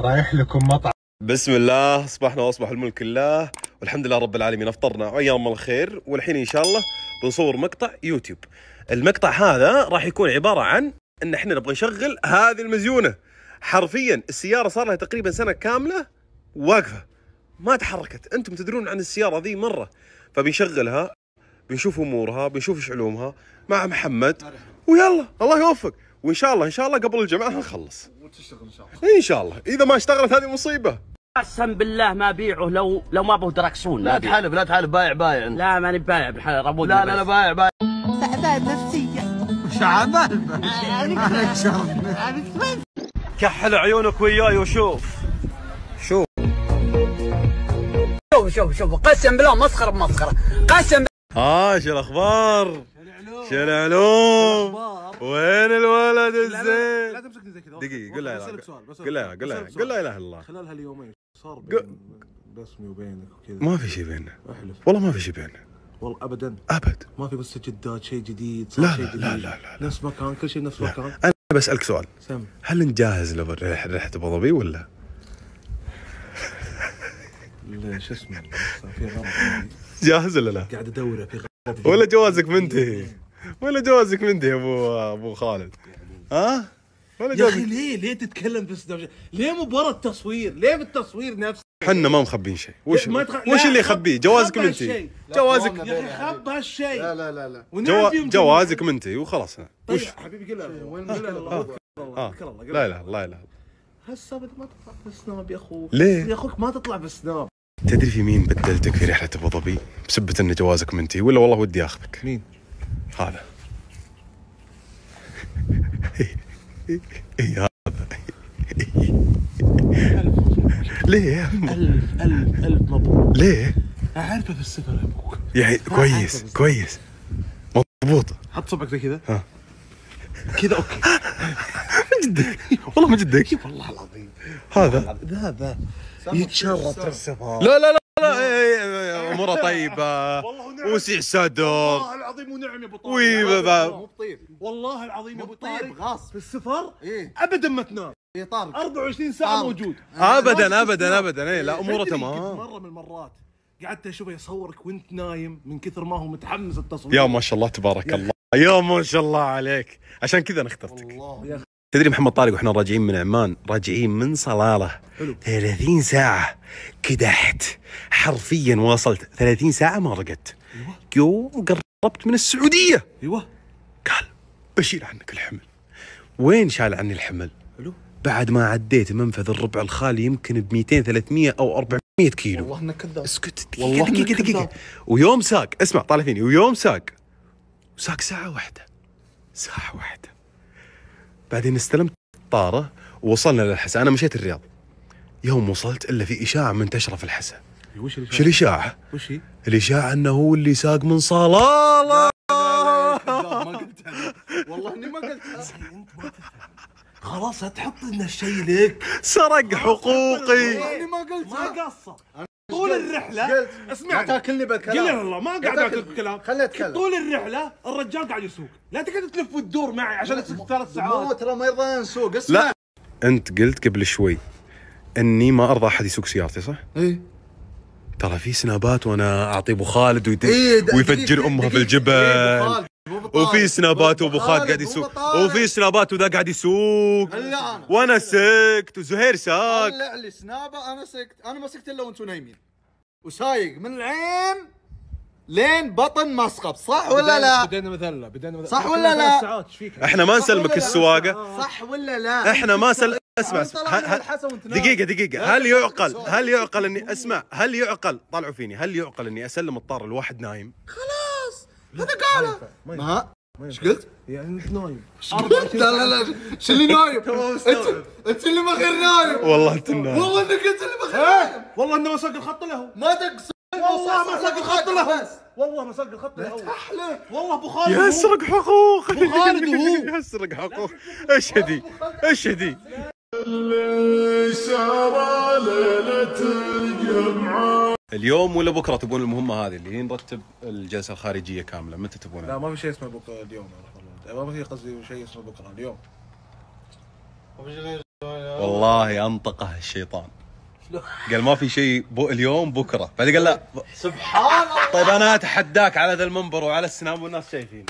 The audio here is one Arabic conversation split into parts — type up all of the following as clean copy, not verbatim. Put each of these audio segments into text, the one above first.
رايح لكم مطعم. بسم الله، اصبحنا واصبح الملك لله، والحمد لله رب العالمين. افطرنا وايام الخير، والحين ان شاء الله بنصور مقطع يوتيوب. المقطع هذا راح يكون عباره عن ان احنا نبغى نشغل هذه المزيونه. حرفيا السياره صار لها تقريبا سنه كامله واقفه ما تحركت، انتم تدرون عن السياره ذي مره. فبنشغلها، بنشوف امورها، بنشوف ايش علومها مع محمد، ويلا الله يوفق. وان شاء الله قبل الجمعه نخلص وتشتغل ان شاء الله. ان شاء الله. اذا ما اشتغلت هذه مصيبه. قسم بالله ما بيعه لو ما به دركسون. لا تحلف بايع انت. لا ماني بايع بالحلال ابوك. لا بايع تعبان نفسيا. شعبان كحل عيونك وياي وشوف. شوف قسم بالله مسخره بمسخره قسم. شو الاخبار؟ شو العلوم؟ وين الولد الزين؟ لا تمسكني زي كذا. دقيقة، قل لا قل لا اله الا الله. خلال هاليومين صار باسمي وبينك وكذا. ما في شيء بيننا، احلف والله ما في شيء بيننا، والله ابدا ابد. ما في مستجدات، شيء جديد لا صار شيء جديد. لا نفس مكان، كل شيء نفس مكان. انا بسألك سؤال، سم هل انت جاهز لرحلة ابو ظبي ولا؟ شو اسمه في غلط. جاهز ولا لا؟ قاعد ادور في غلط. ولا جوازك منتهي؟ يا ابو خالد؟ ها؟ ولا يا جوازك؟ اخي ليه تتكلم في سناب شات؟ ليه مو برا التصوير؟ ليه بالتصوير نفسه؟ حنا ما مخبين شيء. وش لا، اللي يخبيه؟ جوازك خب منتهي. هالشيء. جوازك يا اخي خب هالشيء. لا جوازك منتهي وخلاص. طيب وش؟ حبيبي قل له وين قل له لا لا هسه ما تطلع في السناب يا اخوك. ليه؟ يا اخوك ما تطلع في السناب. تدري في مين بدلتك في رحلة ابو ظبي بسبة ان جوازك منتهي، ولا والله ودي اخذك؟ مين؟ هذا. اي هذا. ليه؟ ألف مبروك. ليه؟ أعرفه في السفر يا أبوك. يعني كويس مضبوط. حط صبعك زي كذا. ها كذا أوكي. من جدك؟ والله من جدك؟ والله العظيم. هذا يتشرط في السفر. لا اموره طيبه وسع صدر. والله العظيم ونعم يا أبو طارق. مو بطيب والله العظيم يا أبو طارق. غاص في السفر ايه أبدا ما تنام. يا طارق 24 ساعة موجود. ابدا اي لا اموره تدري تمام. مرة من المرات قعدت اشوفه يصورك وانت نايم من كثر ما هو متحمس التصوير. يا ما شاء الله تبارك الله، يا ما شاء الله عليك، عشان كذا انا اخترتك. تدري محمد طارق واحنا راجعين من عمان، راجعين من صلالة، 30 ساعة كدحت حرفيا، وصلت 30 ساعة ما رقدت. يوم قربت من السعودية ايوه قال بشيل عنك الحمل. وين شال عني الحمل؟ حلو. بعد ما عديت منفذ الربع الخالي يمكن ب 200 300 او 400 كيلو. والله انك كذاب. اسكت والله دقيقة. ويوم ساق، اسمع طالع فيني، ويوم ساق ساعة واحدة. بعدين استلمت الطارة ووصلنا للحسا. انا مشيت الرياض، يوم وصلت الا في اشاعة منتشرة في الحسا. وش الاشاعة؟ وش هي؟ الاشاعة انه هو اللي ساق من صلالة. ما قلتها. والله اني ما قلتها. انت ما تفهم. خلاص لا تحط لنا الشيء لك. سرق حقوقي. اني ما قلتها. ما قصر. طول الرحلة اسمع، لا تاكلني بالكلام. قل والله ما قاعد اكل بالكلام. خليني اتكلم. طول الرحلة الرجال قاعد يسوق، لا تقعد تلف وتدور معي عشان تصير 3 ساعات. مو ترى ما يرضى نسوق. اسمع لا انت قلت قبل شوي اني ما ارضى احد يسوق سيارتي، صح؟ ايه ترى في سنابات وانا اعطي ابو خالد إيه ويفجر امها في الجبل، وفي سنابات وابو خالد قاعد يسوق، وفي سنابات وذا قاعد يسوق، وانا سكت وزهير ساق. طلع لي سنابه انا ما سكت الا وانتم نايمين، وسايق من العين لين بطن مسقط، صح ولا لا؟ بدينا مثلا صح ولا لا؟ ساعات ايش فيك؟ احنا ما نسلمك السواقه، صح ولا لا؟ احنا ما اسمع دقيقه. هل يعقل اني اسمع؟ هل يعقل؟ طلعوا فيني، هل يعقل اني اسلم الطار لواحد نايم؟ خلاص هذا قاله. ما ايش قلت؟ يعني انت نايم. لا شو اللي نايم؟ انت اللي ما غير نايم. والله انت النايم. والله انك انت اللي ما غير نايم. والله انه ما ساق الخط له. ما تقصر. والله ما ساق الخط له. والله ما ساق الخط له. احلف. والله ابو خالد يسرق حقوق. ابو خالد وهو يسرق حقوق. ايش هدي؟ اليوم ولا بكره تبون المهمه هذه اللي هي نرتب الجلسه الخارجيه كامله؟ متى تبونها؟ لا ما في شيء اسمه بكره اليوم، ما في قصدي شيء اسمه بكره اليوم. والله انطقه الشيطان. قال ما في شيء اليوم بكره، بعدين قال لا سبحان الله. طيب انا اتحداك على ذا المنبر وعلى السناب والناس شايفين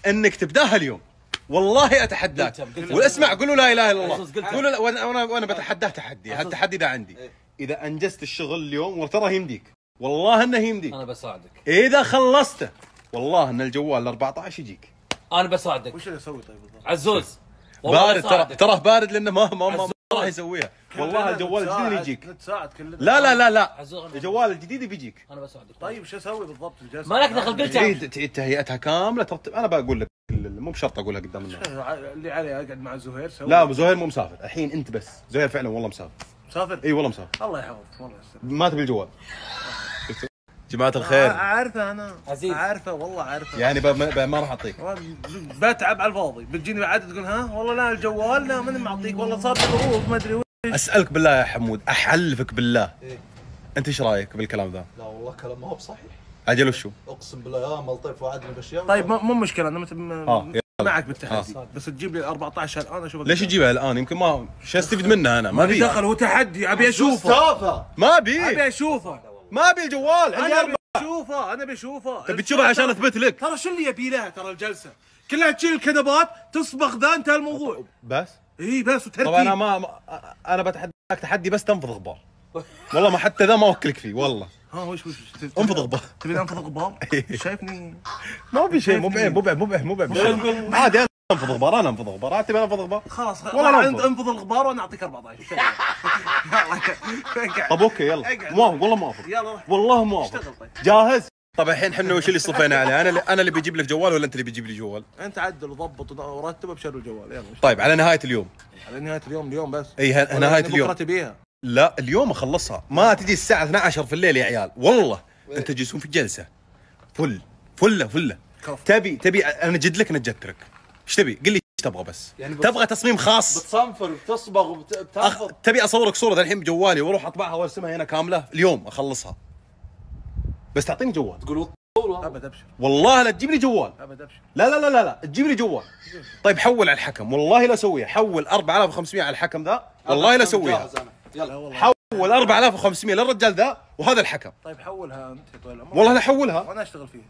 انك تبداها اليوم. والله اتحداك. واسمع قولوا لا اله الا الله. قولوا لا وانا بتحداه تحدي. هالتحدي ده عندي. اذا انجزت الشغل اليوم وترى يمديك، والله انه يمديك. انا بساعدك. اذا خلصته والله ان الجوال ال 14 يجيك. انا بساعدك. وش اللي اسوي طيب بالضبط؟ عزوز بارد تراه بارد لانه ما راح يسويها. والله الجوال الجديد اللي يجيك. نتساعد كلنا. لا الجوال الجديد بيجيك. انا بساعدك. طيب شو اسوي بالضبط الجلسه؟ ما لك دخل قلت تعيد تهيئتها كامله ترتب. انا بقول لك مو بشرط اقولها قدام الناس. اللي علي اقعد مع زهير سوي. لا زهير مو مسافر الحين، انت بس. زهير فعلا والله مسافر. مسافر؟ اي والله مسافر. الله يحفظك والله يستر. ما تبي الجوال. جماعه الخير عارفه انا عزيز. عارفه والله عارفه. يعني ما راح اعطيك. بتعب على الفاضي، بتجيني بعد تقول ها والله لا الجوال لا ماني معطيك، والله صار لي ظروف ما ادري وش. اسالك بالله يا حمود، احلفك بالله. انت ايش رايك بالكلام ذا؟ لا والله كلام ما هو بصحيح. اجل وشو؟ اقسم بالله يا ملطيف وعدني باشياء. طيب مو مشكله انا يلا. معك بالتحدي. بس تجيب لي 14 الان اشوفك. ليش تجيبها الان؟ يمكن ما شو استفيد منها انا؟ ما ما ابي. دخل هو تحدي، ابي اشوفه. مستافة. ما ابي. ابي اشوفه. ما ابي الجوال. عندي انا أربعة. ابي اشوفه. انا بشوفه. تبي تشوفها عشان اثبت لك. ترى شو اللي يبي لها ترى الجلسه كلها تشيل الكذبات تصبغ ذا انتهى الموضوع. بس اي بس وترتيب. طبعا انا بتحداك تحدي بس تنفض غبار. والله ما حتى ذا ما اوكلك فيه والله. ها وش انفض غبار. تبي انفض غبار؟ شايفني ما في شيء. مو بعيب. عادي انا انفض غبار. انا انفض غبار. تبي انفض غبار؟ خلاص والله ننفض. انفض الغبار وانا اعطيك 14. طب اوكي يلا. والله موافق. يلا روح. والله موافق. اشتغل طيب. جاهز؟ طب الحين احنا وش اللي صفينا عليه؟ انا اللي بيجيب لك جوال ولا انت اللي بيجيب لي جوال؟ انت عدل وضبط ورتب بشر الجوال. يلا طيب على نهايه اليوم. على نهايه اليوم بس. اي نهايه اليوم. بكره تبيها. لا اليوم اخلصها. ما تجي الساعه 12 في الليل يا عيال. والله انت تجلسون في الجلسه فله. تبي انا جد لك نجترك. ايش تبي؟ قل لي ايش تبغى بس. يعني تبغى تصميم خاص؟ بتصنفر وبتصبغ وبتنفض. تبي اصورك صوره الحين بجوالي واروح اطبعها وارسمها هنا كامله اليوم اخلصها. بس تعطيني جوال. تقول ابد ابشر. والله لا تجيب لي جوال. ابد ابشر. لا تجيب لي جوال. طيب حول على الحكم. والله لا اسويها. حول 4500 على الحكم ذا. والله لا اسويها. يلا حول 4500 للرجال ذا وهذا الحكم. طيب حولها انت يا طويل العمر. والله لا حولها. وانا اشتغل فيها.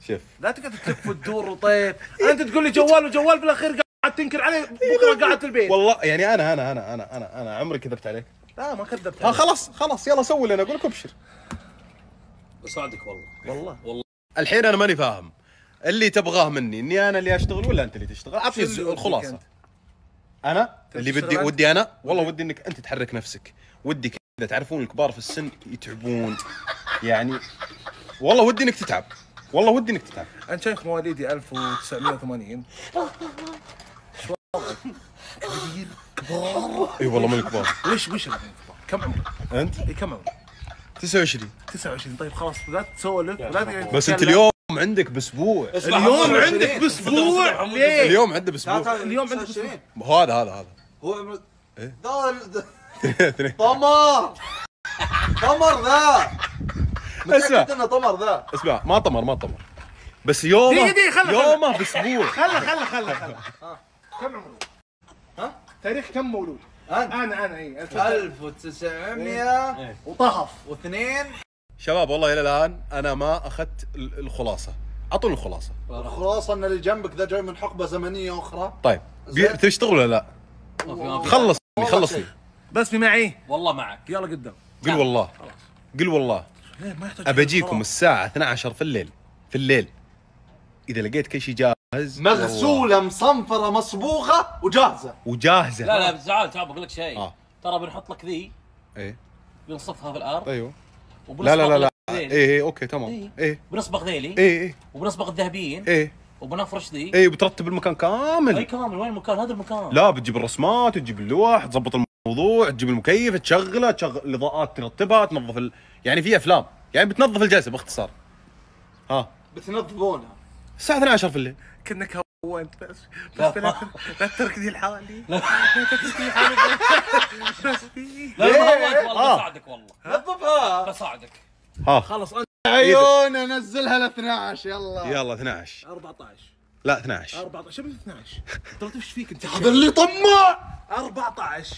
شوف لا تقعد تلف وتدور وطيب. انت تقول لي جوال بالاخير قاعد تنكر عليه بكره قاعد في البيت. والله يعني انا عمري كذبت عليك. لا ما كذبت. خلاص يلا سوي اللي انا اقول لك ابشر. بساعدك والله. الحين انا ماني فاهم اللي تبغاه مني، اني انا اللي اشتغل ولا انت اللي تشتغل؟ اعطني الخلاصه. انا اللي ودي انا والله ودي انك انت تحرك نفسك. ودي كذا تعرفون الكبار في السن يتعبون يعني. والله ودي انك تتعب. انت شايف مواليدي 1980. شو وضعك؟ كبير كبار. اي والله من الكبار. وش الكبار؟ كم عمرك؟ انت؟ اي كم عمرك؟ 29. 29. طيب خلاص لا تسولف ولا بس انت اليوم عندك باسبوع. اليوم عندك باسبوع. ليه؟ اليوم عنده باسبوع. اليوم عندك باسبوع. هذا هو عمره إيه؟ طمر ذا. اسمع متأكد انه طمر ذا. اسمع ما طمر بس يومه يومه باسبوع. خله كم عمرك؟ ها؟ تاريخ كم مولود؟ انا اي 1900 وطهف و2. شباب والله الى الان انا ما اخذت الخلاصه. اعطوني الخلاصه. الخلاصه ان اللي جنبك ذا جاي من حقبه زمنيه اخرى. طيب تشتغل ولا لا؟ خلصني بس معي. والله معك. يلا قدام. قل والله ليه ما يحتاج. ابى اجيكم الساعه 12 في الليل اذا لقيت كل شيء جاهز مغسوله مصنفره مصبوغه وجاهزه. لا بس تعال بقول لك شيء. آه. ترى بنحط لك ذي. ايه بنصفها في الارض. ايوه. وبنصبغ لا ذيلي. ايه اوكي تمام. ايه بنصبغ ذيلي. ايه وبنصبغ الذهبيين. ايه وبنفرش ذي. ايه بترتب المكان كامل. اي كامل. وين المكان؟ هذا المكان. لا بتجيب الرسمات وتجيب اللوح تضبط الموضوع تجيب المكيف تشغله الاضاءات ترتبها تنظف يعني في افلام يعني بتنظف الجلسه باختصار. بتنظفونها الساعه 12 في الليل. كنا كونت بس لا تتركني لحالي. لا بس لا والله بساعدك والله. نظفها. بساعدك. خلاص عيون انزلها ل 12. يلا 12 14 لا 12. 14 شو 12 ترى ايش فيك انت؟ هذا اللي طماع. 14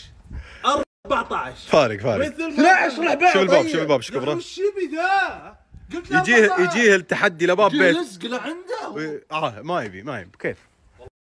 14 فارق. مثل 12 روح بيع. شوف الباب شوف الباب ايش كبره. وش يبي ذا؟ قلت له يجيه التحدي لباب بيت. يلزق له عنده. ما يبي كيف.